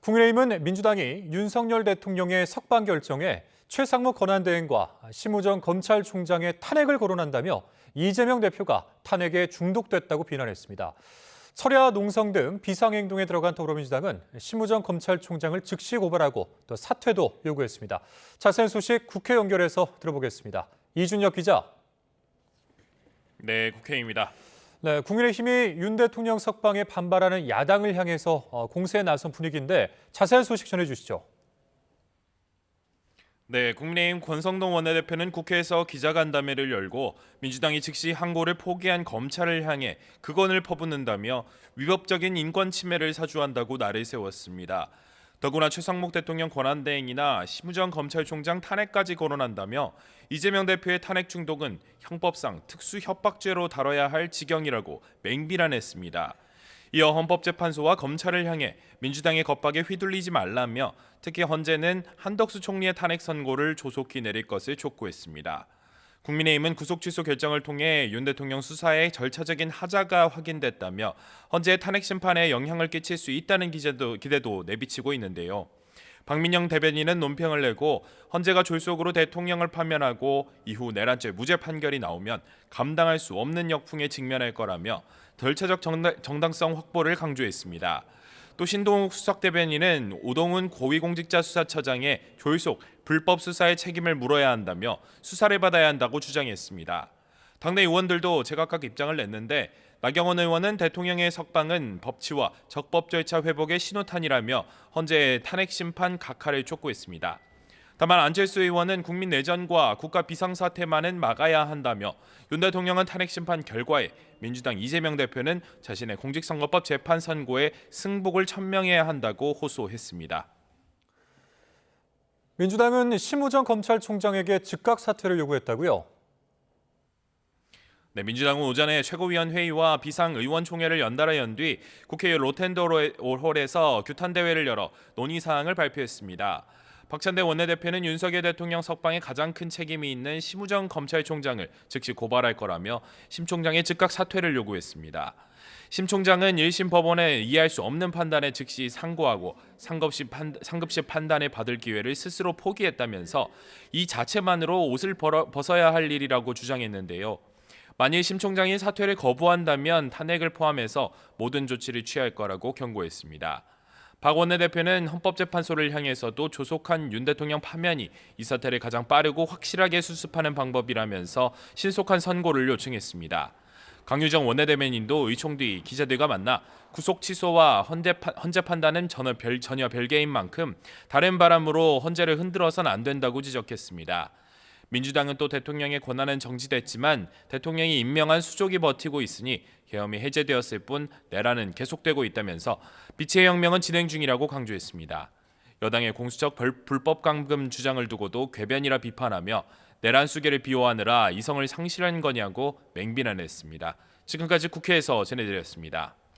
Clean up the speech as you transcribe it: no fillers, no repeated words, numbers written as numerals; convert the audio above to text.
국민의힘은 민주당이 윤석열 대통령의 석방 결정에 최상목 권한대행과 심우정 검찰총장의 탄핵을 거론한다며 이재명 대표가 탄핵에 중독됐다고 비난했습니다. 철야 농성 등 비상행동에 들어간 더불어민주당은 심우정 검찰총장을 즉시 고발하고 또 사퇴도 요구했습니다. 자세한 소식 국회 연결해서 들어보겠습니다. 이준혁 기자. 네, 국회입니다. 네, 국민의힘이 윤 대통령 석방에 반발하는 야당을 향해서 공세에 나선 분위기인데 자세한 소식 전해주시죠. 네, 국민의힘 권성동 원내대표는 국회에서 기자간담회를 열고 민주당이 즉시 항고를 포기한 검찰을 향해 극언을 퍼붓는다며 위법적인 인권 침해를 사주한다고 날을 세웠습니다. 더구나 최상목 대통령 권한대행이나 심우정 검찰총장 탄핵까지 거론한다며 이재명 대표의 탄핵 중독은 형법상 특수협박죄로 다뤄야 할 지경이라고 맹비난했습니다. 이어 헌법재판소와 검찰을 향해 민주당의 겁박에 휘둘리지 말라며 특히 헌재는 한덕수 총리의 탄핵 선고를 조속히 내릴 것을 촉구했습니다. 국민의힘은 구속 취소 결정을 통해 윤 대통령 수사의 절차적인 하자가 확인됐다며 헌재의 탄핵 심판에 영향을 끼칠 수 있다는 기대도 내비치고 있는데요. 박민영 대변인은 논평을 내고 헌재가 졸속으로 대통령을 파면하고 이후 내란죄 무죄 판결이 나오면 감당할 수 없는 역풍에 직면할 거라며 절차적 정당성 확보를 강조했습니다. 또 신동욱 수석 대변인은 오동훈 고위공직자수사처장의 졸속 불법 수사의 책임을 물어야 한다며 수사를 받아야 한다고 주장했습니다. 당내 의원들도 제각각 입장을 냈는데 나경원 의원은 대통령의 석방은 법치와 적법 절차 회복의 신호탄이라며 헌재의 탄핵 심판 각하를 촉구했습니다. 다만 안철수 의원은 국민 내전과 국가 비상사태만은 막아야 한다며 윤 대통령은 탄핵 심판 결과에 민주당 이재명 대표는 자신의 공직선거법 재판 선고에 승복을 천명해야 한다고 호소했습니다. 민주당은 심우정 검찰총장에게 즉각 사퇴를 요구했다고요? 네, 민주당은 오전에 최고위원회의와 비상의원총회를 연달아 연 뒤 국회 로텐더홀에서 규탄대회를 열어 논의사항을 발표했습니다. 박찬대 원내대표는 윤석열 대통령 석방에 가장 큰 책임이 있는 심우정 검찰총장을 즉시 고발할 거라며 심 총장의 즉각 사퇴를 요구했습니다. 심 총장은 1심 법원에 이해할 수 없는 판단에 즉시 상고하고 상급심 판단을 받을 기회를 스스로 포기했다면서 이 자체만으로 옷을 벗어야 할 일이라고 주장했는데요. 만일 심 총장이 사퇴를 거부한다면 탄핵을 포함해서 모든 조치를 취할 거라고 경고했습니다. 박 원내대표는 헌법재판소를 향해서도 조속한 윤 대통령 파면이 이 사태를 가장 빠르고 확실하게 수습하는 방법이라면서 신속한 선고를 요청했습니다. 강유정 원내대변인도 의총 뒤 기자들과 만나 구속 취소와 헌재 판단은 전혀 별개인 만큼 다른 바람으로 헌재를 흔들어선 안 된다고 지적했습니다. 민주당은 또 대통령의 권한은 정지됐지만 대통령이 임명한 수족이 버티고 있으니 계엄이 해제되었을 뿐 내란은 계속되고 있다면서 빛의 혁명은 진행 중이라고 강조했습니다. 여당의 공수처 불법 감금 주장을 두고도 궤변이라 비판하며 내란 수계를 비호하느라 이성을 상실한 거냐고 맹비난했습니다. 지금까지 국회에서 전해드렸습니다.